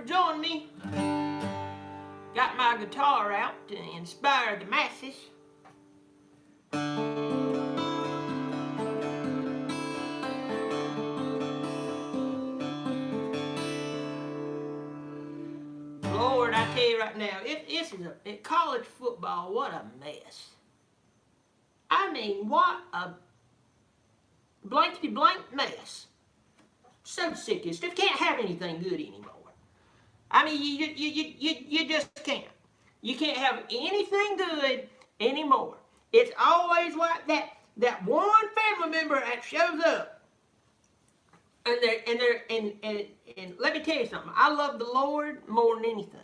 for joining me. Got my guitar out to inspire the masses. Lord, I tell you right now, college football, what a mess. I mean, what a blankety blank mess. So sick of this stuff. Can't have anything good anymore. I mean, you just can't. You can't have anything good anymore. It's always like that one family member that shows up. And let me tell you something. I love the Lord more than anything.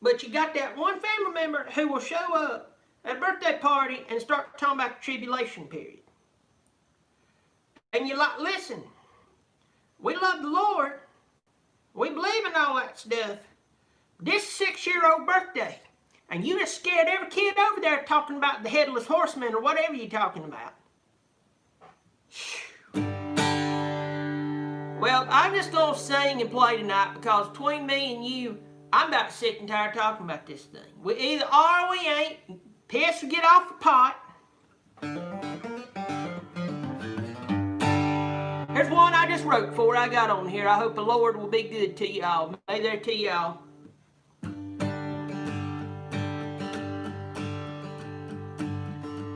But you got that one family member who will show up at a birthday party and start talking about the tribulation period. And you're like, listen, we love the Lord. We believe in all that stuff. This 6-year-old birthday, and you just scared every kid over there talking about the headless horseman or whatever you're talking about. Well, I'm just going to sing and play tonight because between me and you, I'm about sick and tired of talking about this thing. We either are or we ain't. Piss or get off the pot. Here's one I just wrote before I got on here. I hope the Lord will be good to y'all. May there to y'all.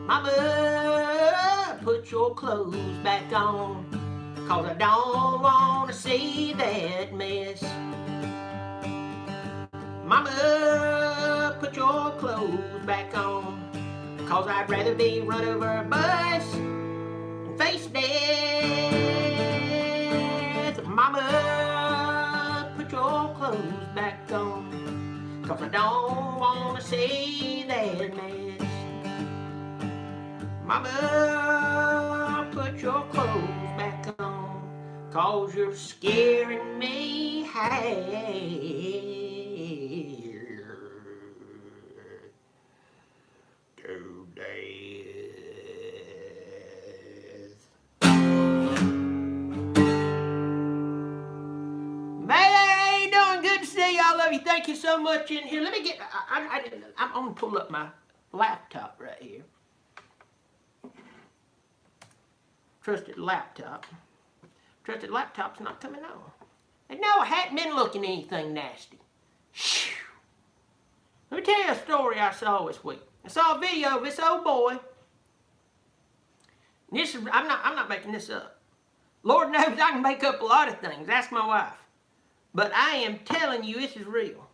Mama, put your clothes back on, 'cause I don't want to see that mess. Mama, put your clothes back on, 'cause I'd rather be run over a bus than face death. Mama, put your clothes back on, 'cause I don't want to see that mess. Mama, put your clothes back on, 'cause you're scaring me to death. Man, doing good to see y'all. Love you. Thank you so much in here. Let me get, I'm going to pull up my laptop right here. Trusted laptop. Trusted laptop's not coming on. And no, I hadn't been looking at anything nasty. Shoo. Let me tell you a story I saw this week. I saw a video of this old boy. This is, I'm not making this up. Lord knows I can make up a lot of things. Ask my wife. But I am telling you, this is real.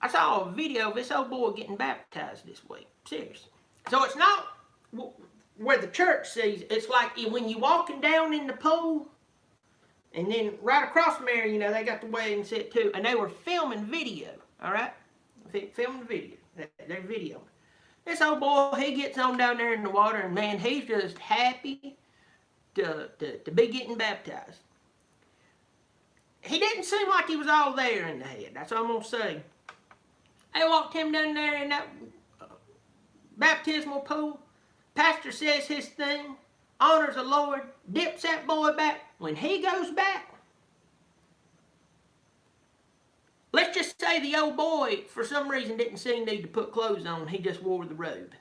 I saw a video of this old boy getting baptized this week. Seriously. So it's not where the church sees it. It's like when you're walking down in the pool, and then right across from there, you know, they got the wedding set too, and they were filming video, all right? Filming video. They're videoing. This old boy, he gets on down there in the water, and man, he's just happy to be getting baptized. He didn't seem like he was all there in the head. That's what I'm going to say. They walked him down there in that baptismal pool. Pastor says his thing, honors the Lord, dips that boy back. When he goes back, let's just say the old boy, for some reason, didn't see need to put clothes on. He just wore the robe.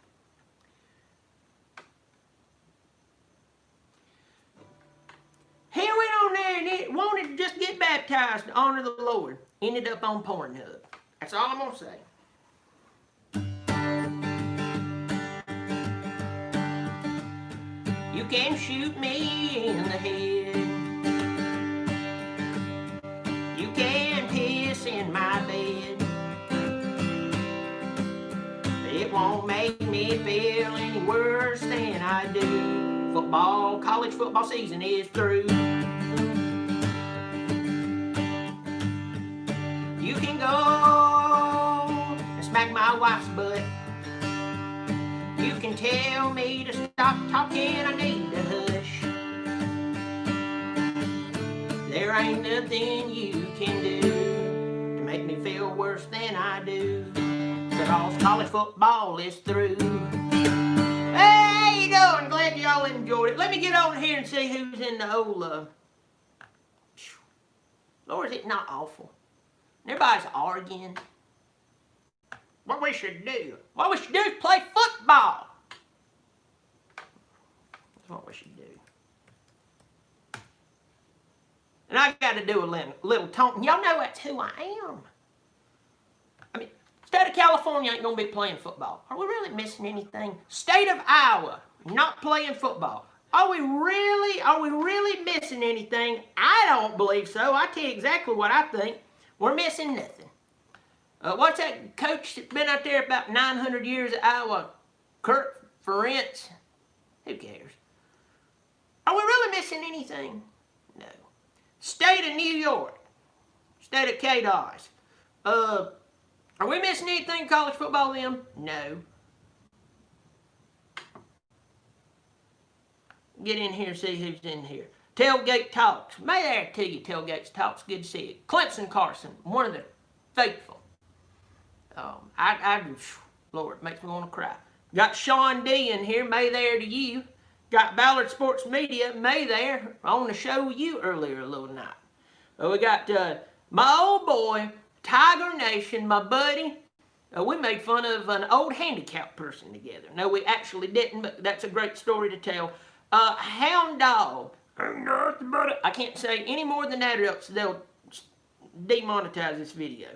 He went on there and it wanted to just get baptized to honor the Lord. Ended up on Pornhub. That's all I'm going to say. You can shoot me in the head. You can piss in my bed. It won't make me feel any worse than I do. College football season is through. You can go and smack my wife's butt. You can tell me to stop talking, I need to hush. There ain't nothing you can do to make me feel worse than I do, 'cause college football is through. Hey, you doing, Glenn? glad y'all enjoyed it. Let me get on here and see who's in the old, Lord, is it not awful? Everybody's arguing. What we should do is play football. That's what we should do. And I got to do a little taunting. Y'all know that's who I am. I mean, state of California ain't going to be playing football. Are we really missing anything? State of Iowa, not playing football. Are we really missing anything? I don't believe so. I tell you exactly what I think. We're missing nothing. What's that coach that's been out there about 900 years at Iowa? Kurt Ferentz? Who cares? Are we really missing anything? No. State of New York. State of KDOS. Are we missing anything college football then? No. Get in here and see who's in here. Tailgate Talks. May there to you, Tailgate Talks. Good to see you. Clemson Carson, one of the faithful. Lord, it makes me want to cry. Got Sean D in here. May there to you. Got Ballard Sports Media. May there on the show with you earlier a little night. We got my old boy, Tiger Nation, my buddy. We made fun of an old handicapped person together. No, we actually didn't, but that's a great story to tell. Hound Dog. I can't say any more than that or else they'll demonetize this video.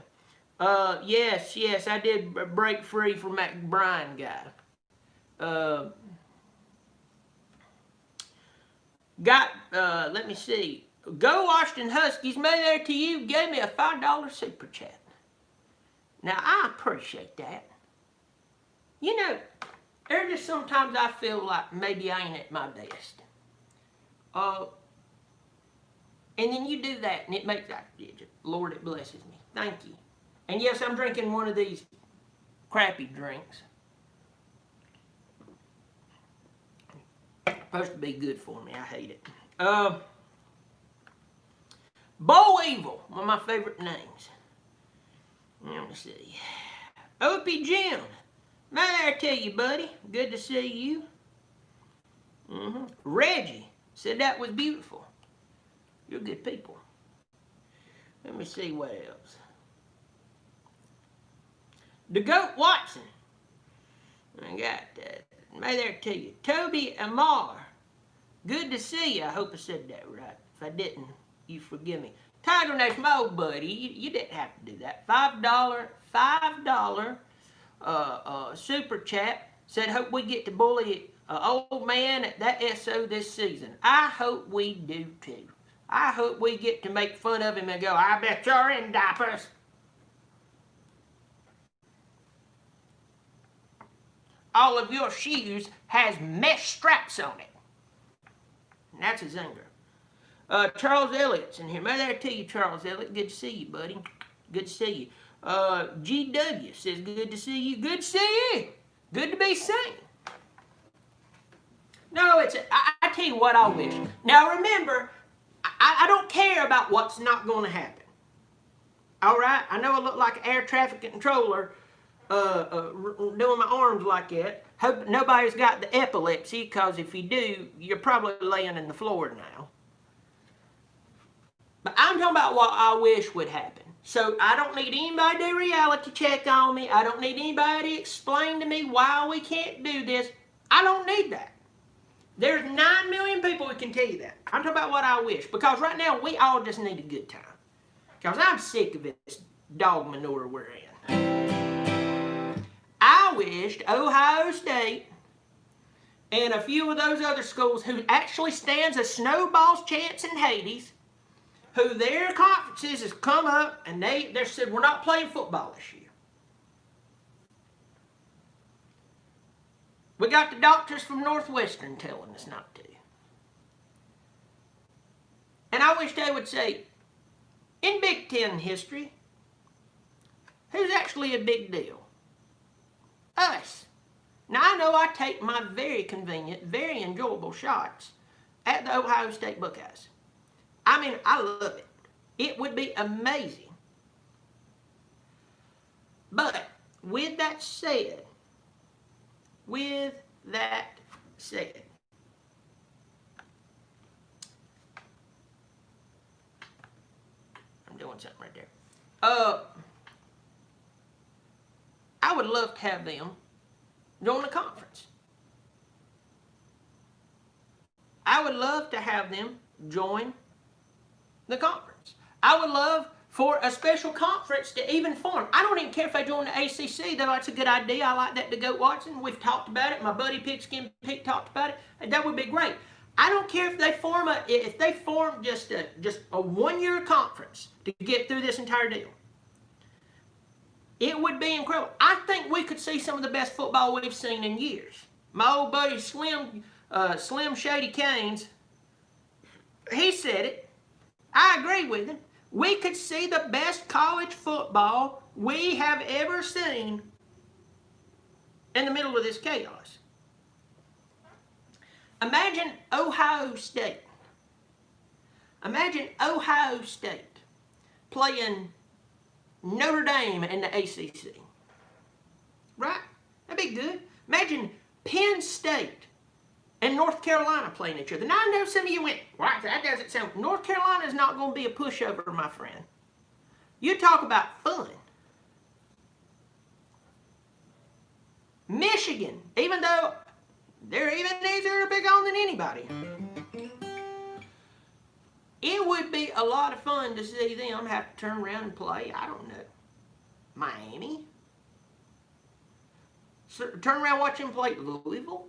Yes, I did break free from that Brian guy. Let me see. Go Washington Huskies, may there to you, gave me a $5 super chat. Now, I appreciate that. You know, there's just sometimes I feel like maybe I ain't at my best. And then you do that, and it makes that, Lord, it blesses me. Thank you. And yes, I'm drinking one of these crappy drinks. Supposed to be good for me. I hate it. Bo Evil, one of my favorite names. Let me see. Opie Jim, may I tell you, buddy? Good to see you. Reggie said that was beautiful. You're good people. Let me see what else. The Goat Watson. I got that. May there to you. Toby Amar. Good to see you. I hope I said that right. If I didn't, you forgive me. Tiger Nation, my old buddy. You didn't have to do that. $5 super chat. Said, hope we get to bully old man at that SO this season. I hope we do too. I hope we get to make fun of him and go, I bet you're in diapers. All of your shoes has mesh straps on it. And that's his anger. Charles Elliott's in here. May there to you, Charles Elliott. Good to see you, buddy. Good to see you. GW says, good to see you. Good to see you. Good to be seen. No, I tell you what I wish. Now remember, I don't care about what's not going to happen. All right? I know I look like an air traffic controller doing my arms like that. Hope nobody's got the epilepsy, because if you do, you're probably laying in the floor now. But I'm talking about what I wish would happen. So I don't need anybody to do reality check on me. I don't need anybody to explain to me why we can't do this. I don't need that. There's 9 million people who can tell you that. I'm talking about what I wish. Because right now, we all just need a good time. Because I'm sick of this dog manure we're in. I wished Ohio State and a few of those other schools who actually stands a snowball's chance in Hades, who their conferences has come up and they said, we're not playing football this year. We got the doctors from Northwestern telling us not to. And I wish they would say, in Big Ten history, who's actually a big deal? Us. Now, I know I take my very convenient, very enjoyable shots at the Ohio State Buckeyes. I mean, I love it. It would be amazing. But with that said, doing something right there. I would love to have them join the conference. I would love to have them join the conference. I would love for a special conference to even form. I don't even care if they join the ACC, though that's a good idea. I like that to go watching. We've talked about it. My buddy Pigskin Pete talked about it. That would be great. I don't care if they form just a one-year conference to get through this entire deal. It would be incredible. I think we could see some of the best football we've seen in years. My old buddy Slim Shady Canes, he said it. I agree with him. We could see the best college football we have ever seen in the middle of this chaos. Imagine Ohio State. Imagine Ohio State playing Notre Dame in the ACC. Right? That'd be good. Imagine Penn State and North Carolina playing each other. Now, I know some of you went, right, that doesn't sound... North Carolina is not going to be a pushover, my friend. You talk about fun. Michigan, even though they're even easier to pick on than anybody, it would be a lot of fun to see them have to turn around and play, I don't know, Miami. So, turn around and watch them play Louisville.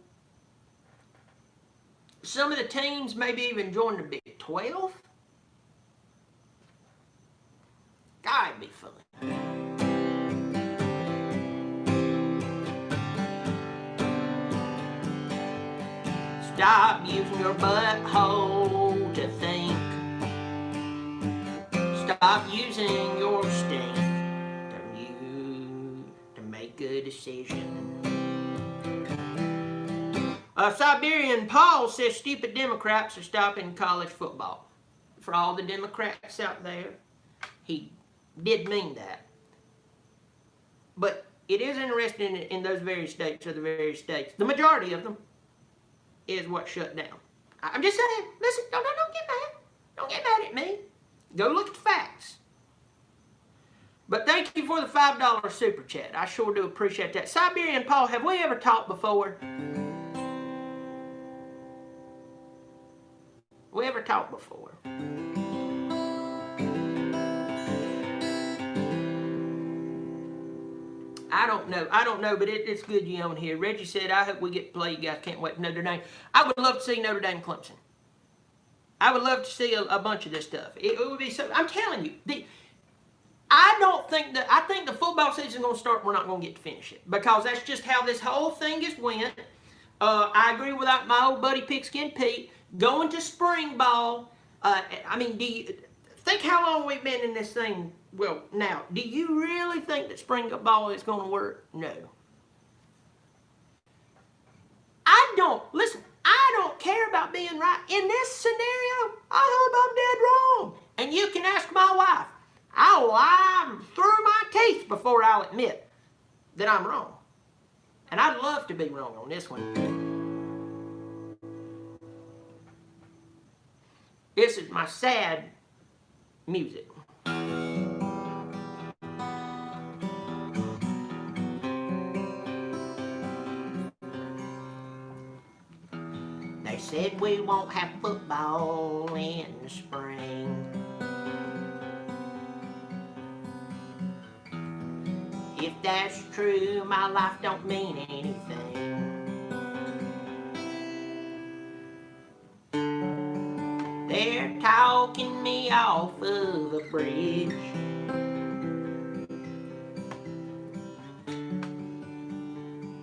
Some of the teams maybe even join the Big 12. God, it'd be fun. Stop using your butthole to think. Stop using your stink to make a decision. Siberian Paul says stupid Democrats are stopping college football. For all the Democrats out there, he did mean that. But it is interesting in those various states, or the various states, the majority of them is what shut down. I'm just saying, listen, don't get mad. Don't get mad at me. Go look at the facts. But thank you for the $5 super chat. I sure do appreciate that. Siberian Paul, have we ever talked before? We ever talked before? I don't know, but it's good you on here. Reggie said, I hope we get to play. You guys can't wait for Notre Dame. I would love to see Notre Dame Clemson. I would love to see a bunch of this stuff. It would be so. I'm telling you, I think the football season is going to start. We're not going to get to finish it because that's just how this whole thing is went. I agree with my old buddy Pigskin Pete going to spring ball. I mean, do you think how long we've been in this thing? Well, now, do you really think that spring ball is going to work? No. Listen, I don't care about being right. In this scenario, I hope I'm dead wrong. And you can ask my wife. I'll lie through my teeth before I'll admit that I'm wrong. And I'd love to be wrong on this one. This is my sad music. They said we won't have football in the spring. If that's true, my life don't mean anything. They're talking me off of a bridge.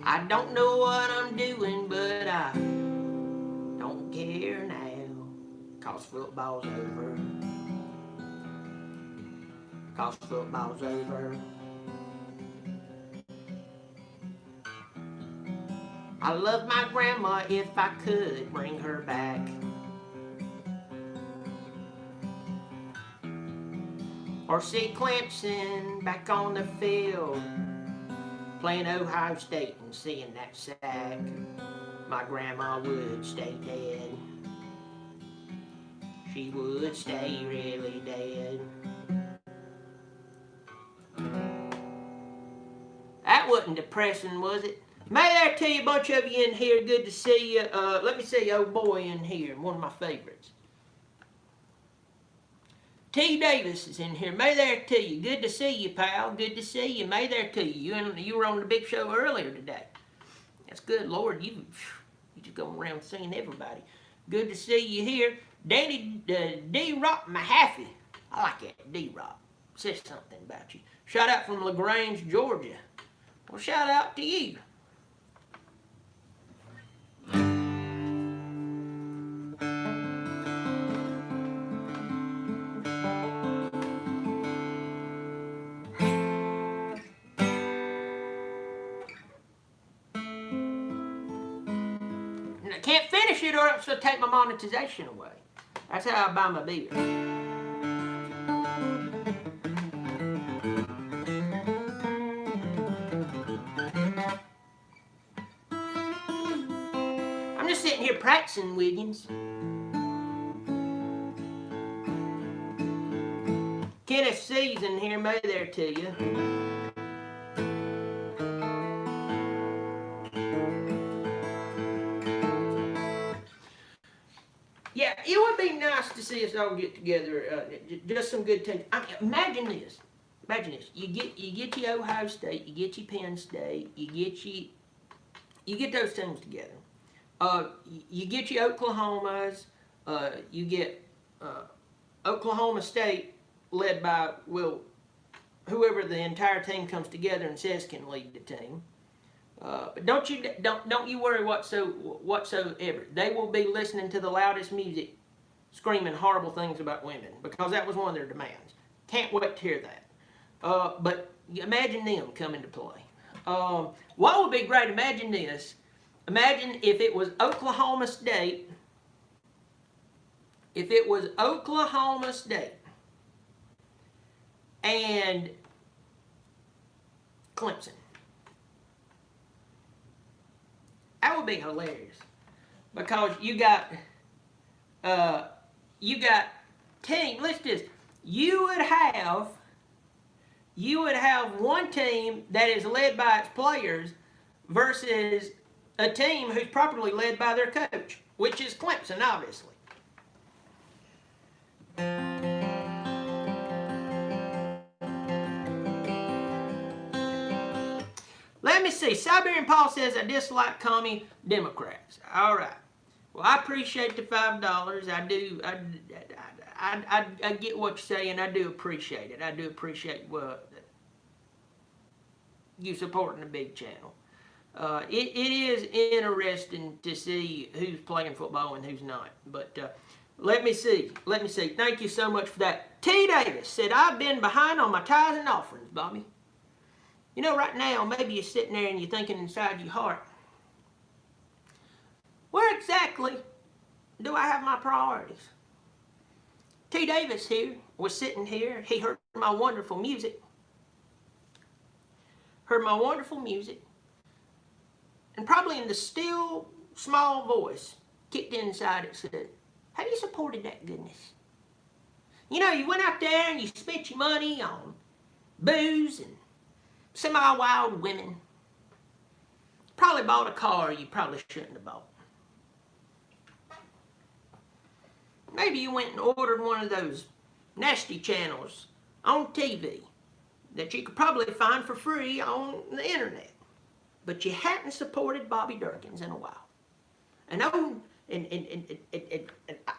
I don't know what I'm doing, but I don't care now, 'cause football's over. 'Cause football's over. I love my grandma if I could bring her back. Or see Clemson back on the field, playing Ohio State and seeing that sack. My grandma would stay dead. She would stay really dead. That wasn't depressing, was it? May I tell you, a bunch of you in here, good to see you. Let me see old boy in here, one of my favorites. T. Davis is in here. May there to you. Good to see you, pal. Good to see you. May there to you. You were on the big show earlier today. That's good, Lord. You just going around seeing everybody. Good to see you here. Danny D-Rock Mahaffey. I like that, D-Rock. Says something about you. Shout out from LaGrange, Georgia. Well, shout out to you. And I can't finish it or else they'll take my monetization away. That's how I buy my beer. I'm just sitting here practicing, Wiggins. Kenneth C's in here, may there to you. Yeah, it would be nice to see us all get together. Just some good teams. I mean, imagine this. Imagine this. You get your Ohio State, you get your Penn State, you get those teams together. You get your Oklahomas. You get Oklahoma State led by, well, whoever the entire team comes together and says can lead the team. But don't you worry whatsoever. They will be listening to the loudest music, screaming horrible things about women, because that was one of their demands. Can't wait to hear that. But imagine them coming to play. What would be great? Imagine this. Imagine if it was Oklahoma State. If it was Oklahoma State and Clemson. That would be hilarious, because you got team. Let's just you would have one team that is led by its players versus a team who's properly led by their coach, which is Clemson, obviously. Let me see. Siberian Paul says, I dislike commie Democrats. All right. Well, I appreciate the $5. I do. I get what you're saying. I do appreciate it. I do appreciate you supporting the big channel. It is interesting to see who's playing football and who's not. But let me see. Thank you so much for that. T. Davis said, I've been behind on my tithes and offerings, Bobby. You know, right now, maybe you're sitting there and you're thinking inside your heart, where exactly do I have my priorities? T. Davis here was sitting here. He heard my wonderful music. And probably in the still, small voice, kicked inside it, said, have you supported that goodness? You know, you went out there and you spent your money on booze and semi-wild women. Probably bought a car you probably shouldn't have bought. Maybe you went and ordered one of those nasty channels on TV that you could probably find for free on the internet. But you hadn't supported Bobby Dirkens in a while. And I'm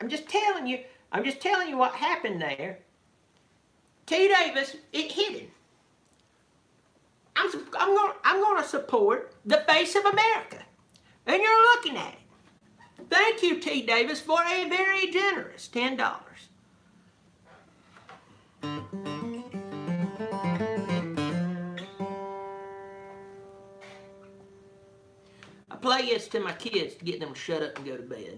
just telling you what happened there. T. Davis, it hit him. I'm going to support the face of America. And you're looking at it. Thank you, T. Davis, for a very generous $10. I play this to my kids to get them to shut up and go to bed.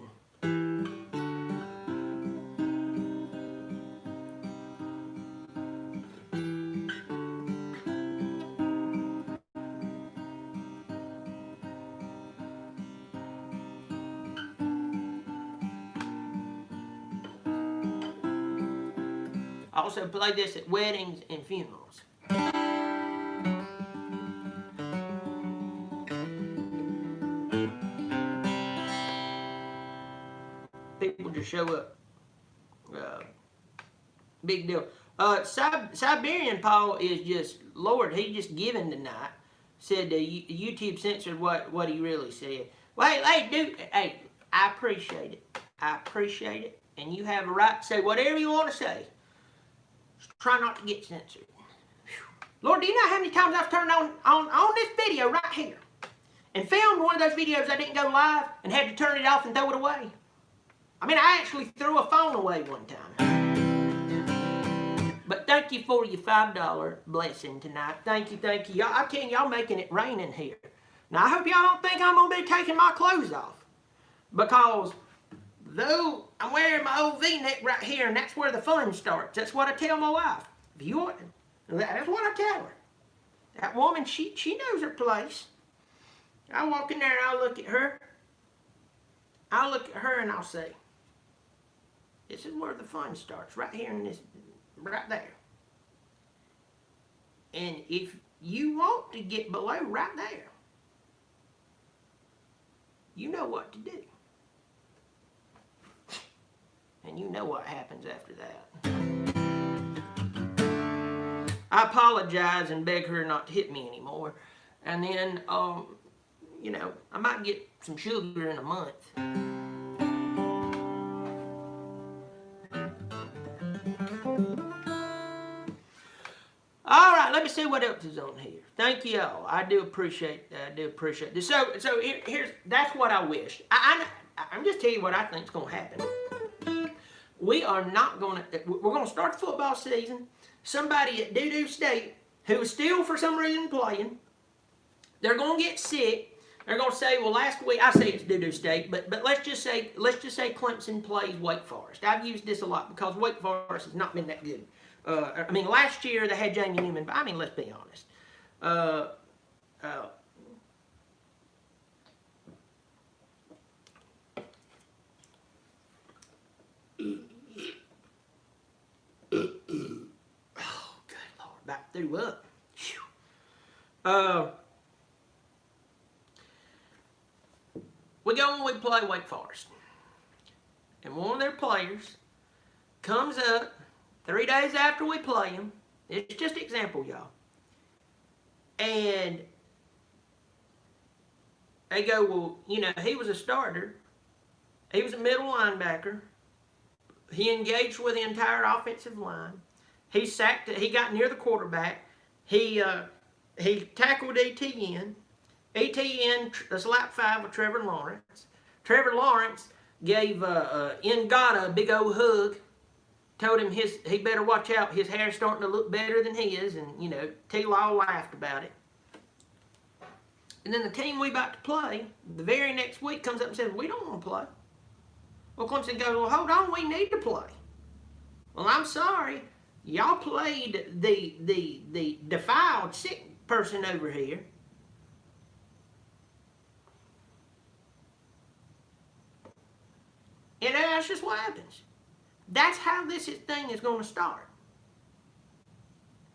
I also play this at weddings and funerals. to show up. Big deal. Siberian Paul is just, Lord, he just giving tonight. Said YouTube censored what he really said. Well, hey, dude, hey, I appreciate it. I appreciate it. And you have a right to say whatever you want to say. Just try not to get censored. Lord, do you know how many times I've turned on this video right here and filmed one of those videos I didn't go live and had to turn it off and throw it away? I mean, I actually threw a phone away one time. But thank you for your $5 blessing tonight. Thank you, thank you. Y'all, I'm telling y'all making it rain in here. Now, I hope y'all don't think I'm going to be taking my clothes off. Because though I'm wearing my old V-neck right here, and that's where the fun starts. That's what I tell my wife. If you want, that's what I tell her. That woman, she knows her place. I walk in there and I'll look at her. I'll look at her and I'll say, this is where the fun starts, right here in this, right there. And if you want to get below right there, you know what to do. And you know what happens after that. I apologize and beg her not to hit me anymore. And then, you know, I might get some sugar in a month. All right, let me see what else is on here. Thank you all. I do appreciate this. So that's what I wish. I'm just telling you what I think is going to happen. We're going to start the football season. Somebody at Doo-Doo State, who is still for some reason playing, they're going to get sick. They're going to say, well, last week, I say it's Doo-Doo State, but let's just say Clemson plays Wake Forest. I've used this a lot because Wake Forest has not been that good. I mean, last year they had Jamie Newman, but I mean, let's be honest. Oh, good Lord, about threw up. We go and we play Wake Forest. And one of their players comes up 3 days after we play him. It's just an example, y'all. And they go, well, you know, he was a starter. He was a middle linebacker. He engaged with the entire offensive line. He sacked it. He got near the quarterback. He tackled ETN. ETN slapped 5 with Trevor Lawrence. Trevor Lawrence gave Ngata a big old hug. Told him he better watch out. His hair's starting to look better than his, and you know, T-Law laughed about it. And then the team we about to play, the very next week comes up and says, we don't want to play. Well, Clemson goes, well, hold on, we need to play. Well, I'm sorry, y'all played the defiled sick person over here. And that's just what happens. That's how this thing is going to start.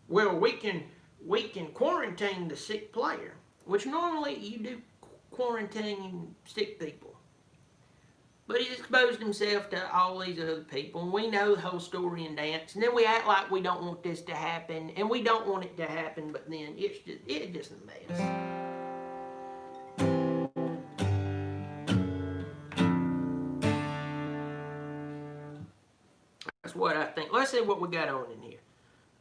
Well, we can quarantine the sick player, which normally you do quarantine sick people. But he's exposed himself to all these other people, and we know the whole story and dance, and then we act like we don't want this to happen, and we don't want it to happen, but then it's just a mess. That's what I think. Let's see what we got on in here.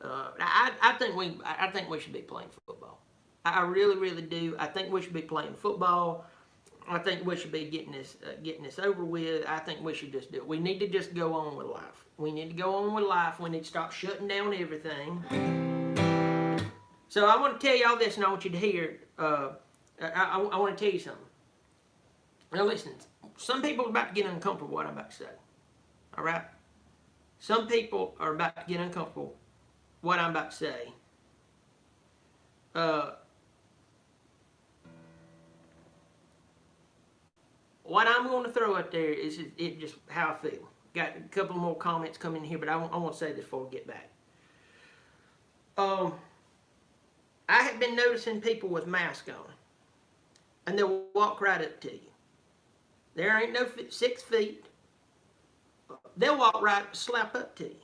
I think we should be playing football. I really, really do. I think we should be playing football. I think we should be getting this over with. I think we should just do it. We need to just go on with life. We need to go on with life. We need to stop shutting down everything. So I want to tell y'all this, and I want you to hear. I want to tell you something. Now listen. Some people are about to get uncomfortable with what I'm about to say. All right. Some people are about to get uncomfortable with what I'm about to say. What I'm going to throw out there is just how I feel. Got a couple more comments coming in here, but I want to say this before we get back. I have been noticing people with masks on, and they'll walk right up to you. There ain't no 6 feet. they'll walk right, slap up to you.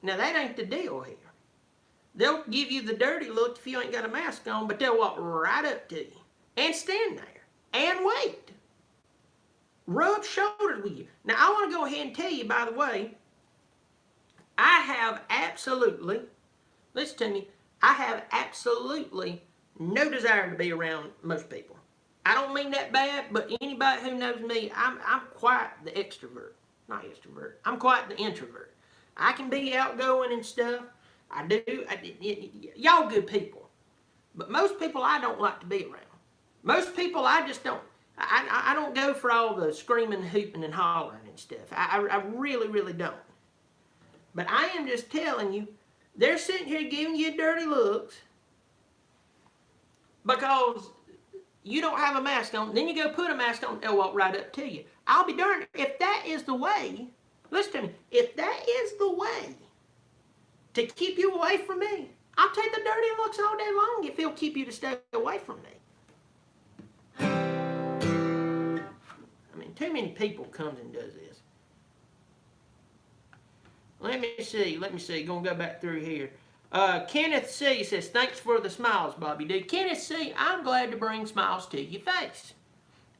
Now, that ain't the deal here. They'll give you the dirty look if you ain't got a mask on, but they'll walk right up to you and stand there and wait. Rub shoulders with you. Now, I want to go ahead and tell you, by the way, I have absolutely, listen to me, I have absolutely no desire to be around most people. I don't mean that bad, but anybody who knows me, I'm quite the extrovert. Not extrovert. I'm quite the introvert. I can be outgoing and stuff. I do. Y'all good people. But most people I don't like to be around. Most people I just don't. I don't go for all the screaming, hooping, and hollering and stuff. I really, really don't. But I am just telling you, they're sitting here giving you dirty looks because you don't have a mask on. Then you go put a mask on, they'll walk right up to you. I'll be darned if that is the way, listen to me, if that is the way to keep you away from me, I'll take the dirty looks all day long if it'll keep you to stay away from me. I mean, too many people comes and does this. Let me see. Gonna go back through here. Kenneth C. says, thanks for the smiles, Bobby D. Kenneth C., I'm glad to bring smiles to your face.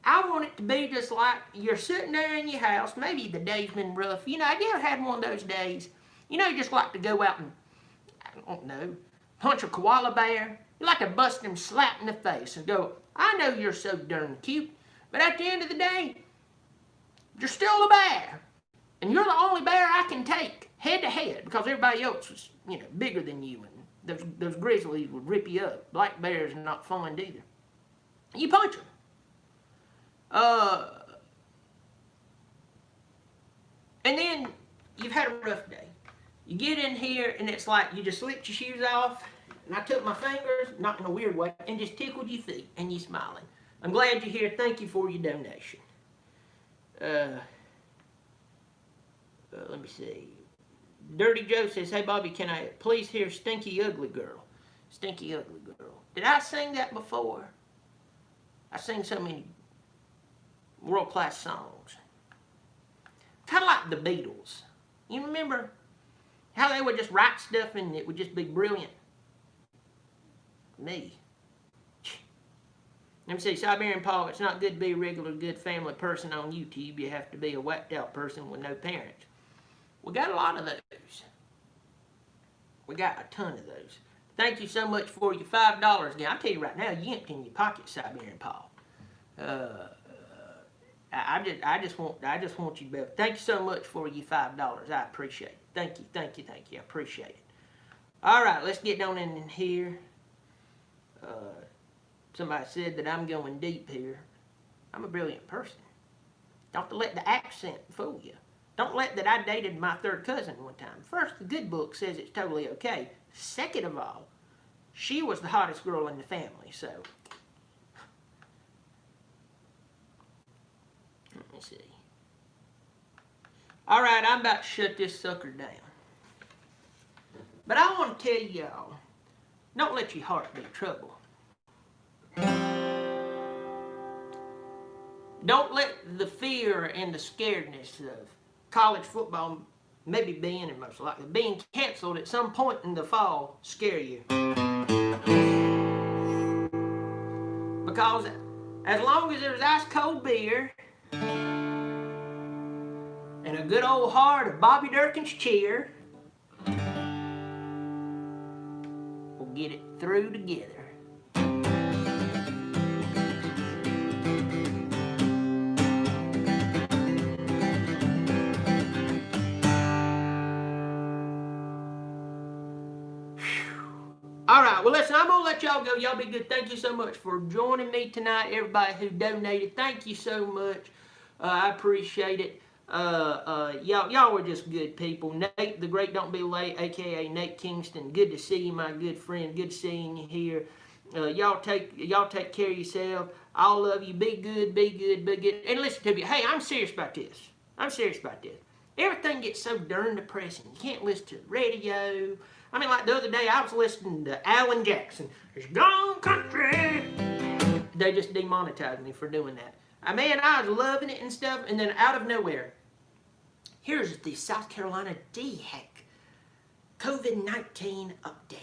I want it to be just like you're sitting there in your house. Maybe the day's been rough. You know, have you ever had one of those days? You know, you just like to go out and, I don't know, punch a koala bear. You like to bust them slap in the face and go, I know you're so darn cute, but at the end of the day, you're still a bear. And you're the only bear I can take head to head because everybody else is, you know, bigger than you. And those grizzlies would rip you up. Black bears are not fun either. You punch them. And then you've had a rough day. You get in here and it's like you just slipped your shoes off. And I took my fingers, not in a weird way, and just tickled your feet. And you're smiling. I'm glad you're here. Thank you for your donation. Let me see. Dirty Joe says, hey, Bobby, can I please hear Stinky Ugly Girl? Stinky Ugly Girl. Did I sing that before? I sing so many world-class songs. Kind of like the Beatles. You remember how they would just write stuff and it would just be brilliant? Me. Let me see, Siberian Paul, it's not good to be a regular good family person on YouTube. You have to be a whacked out person with no parents. We got a lot of those. We got a ton of those. Thank you so much for your $5 again. I'll tell you right now, you empty in your pocket, Siberian Paul. I just want you to. Thank you so much for your $5. I appreciate it. Thank you. I appreciate it. All right, let's get down in here. Somebody said that I'm going deep here. I'm a brilliant person. Don't let the accent fool you. Don't let that I dated my third cousin one time. First, the good book says it's totally okay. Second of all, she was the hottest girl in the family, so. Let me see. All right, I'm about to shut this sucker down. But I want to tell y'all, don't let your heart be troubled. Don't let the fear and the scaredness of college football maybe being, and most likely being canceled at some point in the fall, scare you. Because as long as there's ice cold beer and a good old heart of Bobby Dirkens cheer, we'll get it through together. All right, well, listen, I'm going to let y'all go. Y'all be good. Thank you so much for joining me tonight. Everybody who donated, thank you so much. I appreciate it. Y'all were just good people. Nate, the Great Don't Be Late, a.k.a. Nate Kingston. Good to see you, my good friend. Good seeing you here. Y'all take care of yourself. I love you. Be good, be good, be good. And listen to me. Hey, I'm serious about this. Everything gets so darn depressing. You can't listen to the radio. I mean, like the other day, I was listening to Alan Jackson. It's gone country. They just demonetized me for doing that. I was loving it and stuff, and then out of nowhere, Here's the South Carolina DHEC COVID-19 update.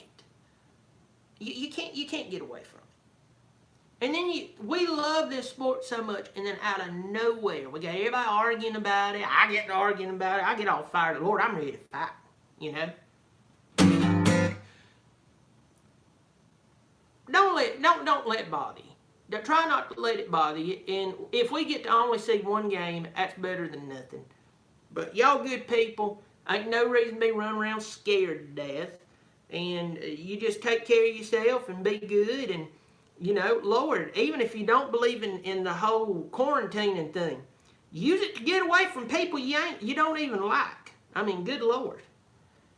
You can't get away from it. And then we love this sport so much, and then out of nowhere, we got everybody arguing about it. I get to arguing about it. I get all fired. Lord, I'm ready to fight, you know. Don't let bother you. Try not to let it bother you. And if we get to only see one game, that's better than nothing. But y'all good people, ain't no reason to be running around scared to death. And you just take care of yourself and be good. And, you know, Lord, even if you don't believe in the whole quarantining thing, use it to get away from people you don't even like. I mean, good Lord.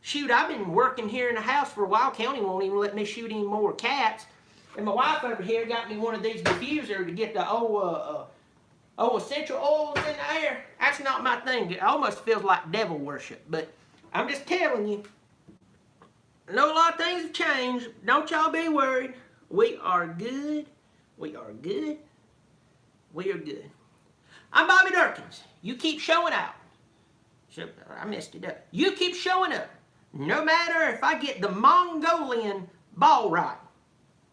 Shoot, I've been working here in the house for a while. County won't even let me shoot any more cats. And my wife over here got me one of these diffusers to get the old essential oils in the air. That's not my thing. It almost feels like devil worship. But I'm just telling you, I know a lot of things have changed. Don't y'all be worried. We are good. We are good. We are good. I'm Bobby Dirkens. You keep showing out. I messed it up. You keep showing up. No matter if I get the Mongolian ball right,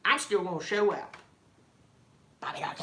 I'm still going to show out. Bobby Dirkens.